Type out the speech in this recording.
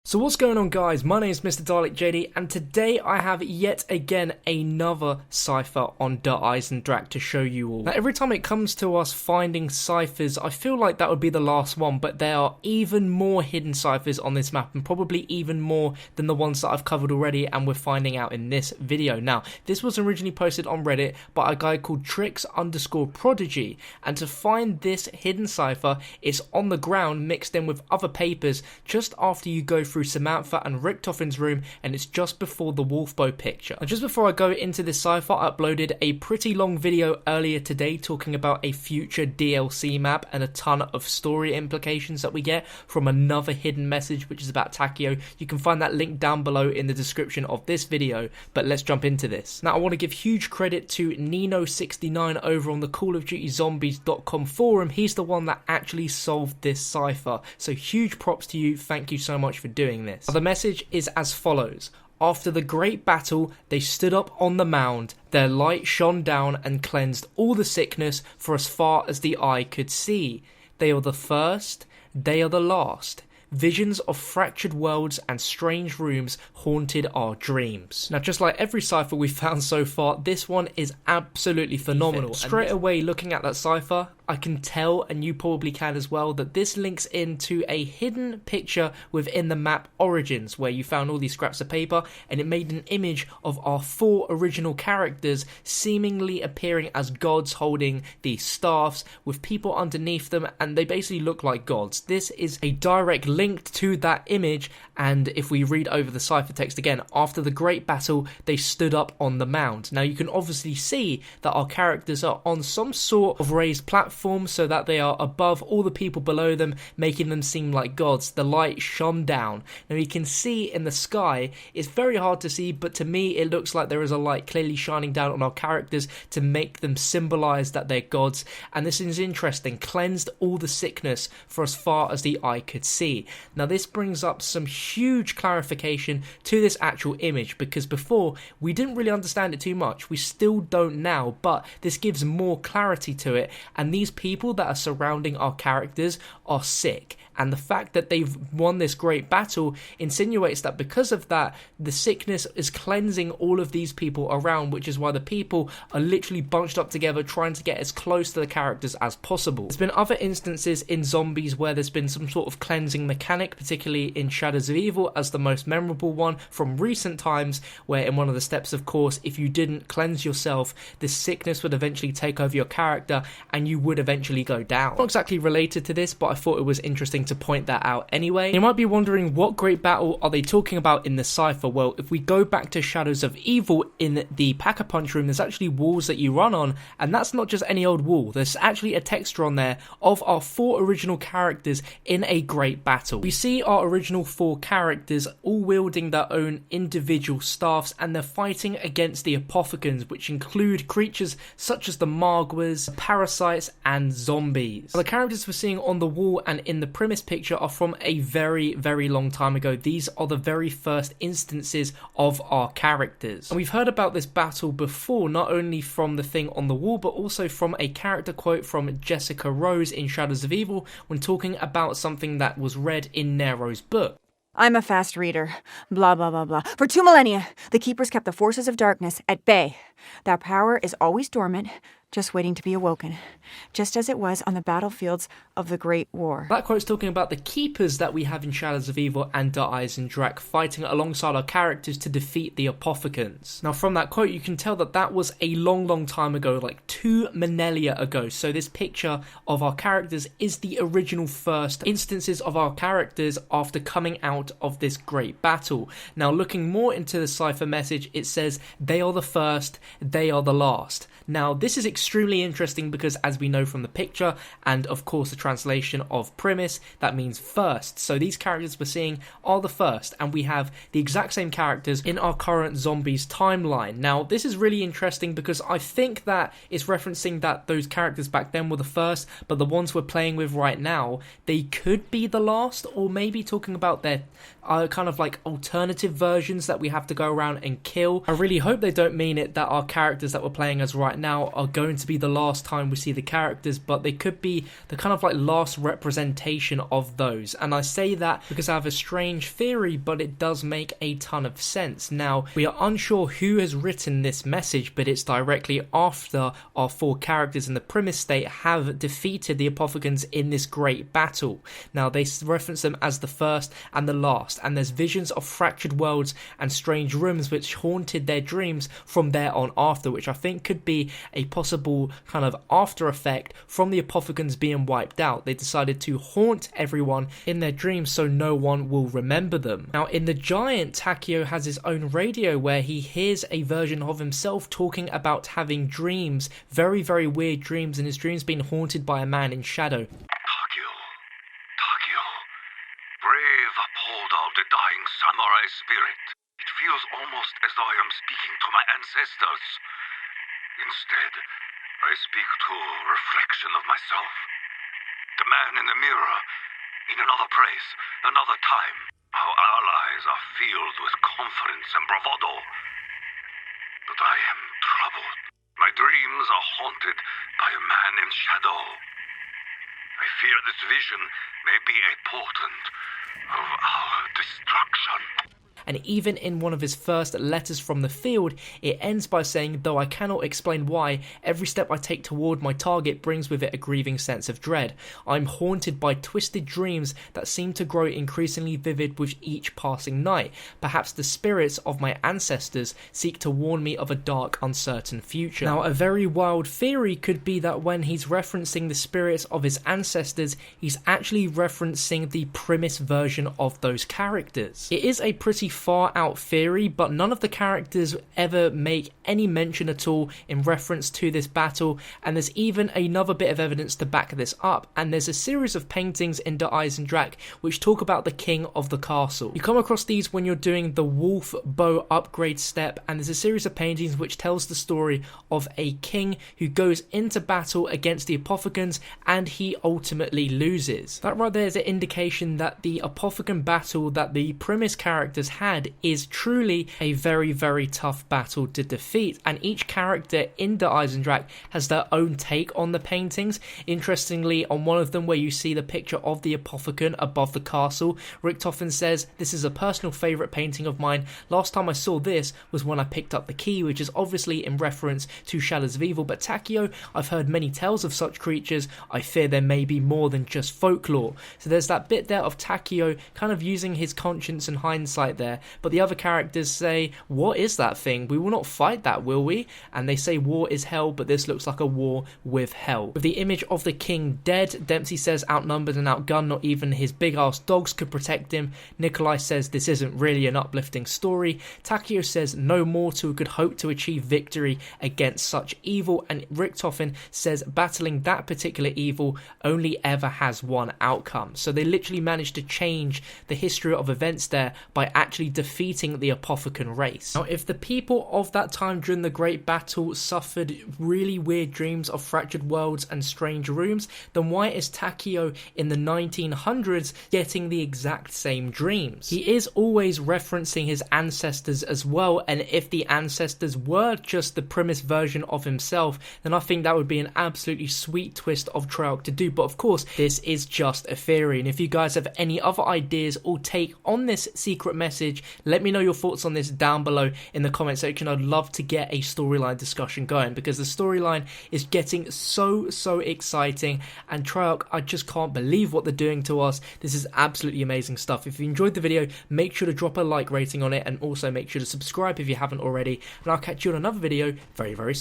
So what's going on, guys? My name is MrDalekJD, and today I have yet again another cipher on EISENDRACHE to show you all. Now, every time it comes to us finding ciphers, I feel like that would be the last one, but there are even more hidden ciphers on this map, and probably even more than the ones that I've covered already, and we're finding out in this video. Now, this was originally posted on Reddit by a guy called Tricks_Prodigy, and to find this hidden cipher, it's on the ground mixed in with other papers just after you go through Samantha and Richtofen's room, and it's just before the Wolfbow picture. Now, just before I go into this cipher, I uploaded a pretty long video earlier today talking about a future DLC map and a ton of story implications that we get from another hidden message, which is about Takeo. You can find that link down below in the description of this video, but let's jump into this. Now, I want to give huge credit to Nino69 over on the CallOfDutyZombies.com forum. He's the one that actually solved this cipher, so huge props to you. Thank you so much for doing this. The message is as follows. After the great battle, they stood up on the mound. Their light shone down and cleansed all the sickness for as far as the eye could see. They are the first, they are the last. Visions of fractured worlds and strange rooms haunted our dreams. Now, just like every cipher we've found so far, this one is absolutely phenomenal. Straight away, looking at that cipher, I can tell, and you probably can as well, that this links into a hidden picture within the map Origins, where you found all these scraps of paper, and it made an image of our 4 original characters seemingly appearing as gods holding these staffs with people underneath them, and they basically look like gods. This is a direct link to that image, and if we read over the ciphertext again, after the great battle, they stood up on the mound. Now, you can obviously see that our characters are on some sort of raised platform, so that they are above all the people below them, making them seem like gods. The light shone down. Now, you can see in the sky, it's very hard to see, but to me it looks like there is a light clearly shining down on our characters to make them symbolize that they're gods. And this is interesting. Cleansed all the sickness for as far as the eye could see. Now, this brings up some huge clarification to this actual image, because before we didn't really understand it too much. We still don't now, but this gives more clarity to it, and these people that are surrounding our characters are sick, and the fact that they've won this great battle insinuates that because of that, the sickness is cleansing all of these people around, which is why the people are literally bunched up together trying to get as close to the characters as possible. There's been other instances in zombies where there's been some sort of cleansing mechanic, particularly in Shadows of Evil as the most memorable one from recent times, where in one of the steps, of course, if you didn't cleanse yourself, this sickness would eventually take over your character and you would eventually go down. Not exactly related to this, but I thought it was interesting to point that out anyway. You might be wondering, what great battle are they talking about in the cipher? Well, if we go back to Shadows of Evil, in the Pack-a-Punch room, there's actually walls that you run on, and that's not just any old wall. There's actually a texture on there of our 4 original characters in a great battle. We see our original 4 characters all wielding their own individual staffs, and they're fighting against the Apothicons, which include creatures such as the Margwas, parasites, and zombies. Now, the characters we're seeing on the wall and in the PRIMIS picture are from a very, very long time ago. These are the very first instances of our characters. And we've heard about this battle before, not only from the thing on the wall, but also from a character quote from Jessica Rose in Shadows of Evil when talking about something that was read in Nero's book. I'm a fast reader. Blah, blah, blah, blah. For 2 millennia, the Keepers kept the forces of darkness at bay. That power is always dormant, just waiting to be awoken, just as it was on the battlefields of the Great War. That quote's talking about the Keepers that we have in Shadows of Evil and EISENDRACHE fighting alongside our characters to defeat the Apothicons. Now, from that quote, you can tell that that was a long, long time ago, like 2 millennia ago. So this picture of our characters is the original first instances of our characters after coming out of this great battle. Now, looking more into the cipher message, it says, they are the first, they are the last. Now, this is extremely interesting because, as we know from the picture, and of course the translation of PRIMIS, that means first. So these characters we're seeing are the first, and we have the exact same characters in our current zombies timeline. Now, this is really interesting because I think that it's referencing that those characters back then were the first, but the ones we're playing with right now, they could be the last, or maybe talking about their kind of like alternative versions that we have to go around and kill. I really hope they don't mean it that our characters that we're playing as right now are going to be the last time we see the characters, but they could be the kind of like last representation of those. And I say that because I have a strange theory, but it does make a ton of sense. Now, we are unsure who has written this message, but it's directly after our 4 characters in the Primis state have defeated the Apothicons in this great battle. Now, they reference them as the first and the last, and there's visions of fractured worlds and strange rooms which haunted their dreams from there on after, which I think could be a possible kind of after effect from the Apothicons being wiped out. They decided to haunt everyone in their dreams so no one will remember them. Now, in the Giant, Takeo has his own radio where he hears a version of himself talking about having dreams, very, very weird dreams, and his dreams being haunted by a man in shadow. Takeo, brave upholder of the dying samurai spirit. It feels almost as though I am speaking to my ancestors. Instead, I speak to a reflection of myself. The man in the mirror, in another place, another time. Our allies are filled with confidence and bravado. But I am troubled. My dreams are haunted by a man in shadow. I fear this vision may be a portent of our destruction. And even in one of his first letters from the field, it ends by saying, though I cannot explain why, every step I take toward my target brings with it a grieving sense of dread. I'm haunted by twisted dreams that seem to grow increasingly vivid with each passing night. Perhaps the spirits of my ancestors seek to warn me of a dark, uncertain future. Now, a very wild theory could be that when he's referencing the spirits of his ancestors, he's actually referencing the Primis version of those characters. It is a pretty far out theory, but none of the characters ever make any mention at all in reference to this battle, and there's even another bit of evidence to back this up, and there's a series of paintings in Der EISENDRACHE which talk about the king of the castle. You come across these when you're doing the wolf bow upgrade step, and there's a series of paintings which tells the story of a king who goes into battle against the Apothicons and he ultimately loses. That right there is an indication that the Apothicon battle that the Primis characters had is truly a very, very tough battle to defeat, and each character in Der EISENDRACHE has their own take on the paintings. Interestingly, on one of them where you see the picture of the Apothicon above the castle, Richtofen says, "This is a personal favourite painting of mine. Last time I saw this was when I picked up the key," which is obviously in reference to Shadows of Evil. But Takeo, I've heard many tales of such creatures. I fear there may be more than just folklore. So there's that bit there of Takeo kind of using his conscience and hindsight there. But the other characters say, what is that thing? We will not fight that, will we? And they say war is hell, but this looks like a war with hell. With the image of the king dead, Dempsey says outnumbered and outgunned, not even his big ass dogs could protect him. Nikolai says this isn't really an uplifting story. Takeo says no mortal could hope to achieve victory against such evil, and Richtofen says battling that particular evil only ever has one outcome. So they literally managed to change the history of events there by actually defeating the Apothicon race. Now, if the people of that time during the Great Battle suffered really weird dreams of fractured worlds and strange rooms, then why is Takeo in the 1900s getting the exact same dreams? He is always referencing his ancestors as well, and if the ancestors were just the Primis version of himself, then I think that would be an absolutely sweet twist of Treyarch to do. But of course, this is just a theory, and if you guys have any other ideas or take on this secret message, let me know your thoughts on this down below in the comment section. I'd love to get a storyline discussion going, because the storyline is getting so exciting, and Treyarch, I just can't believe what they're doing to us. This is absolutely amazing stuff. If you enjoyed the video, make sure to drop a like rating on it, and also make sure to subscribe if you haven't already, and I'll catch you on another video very soon.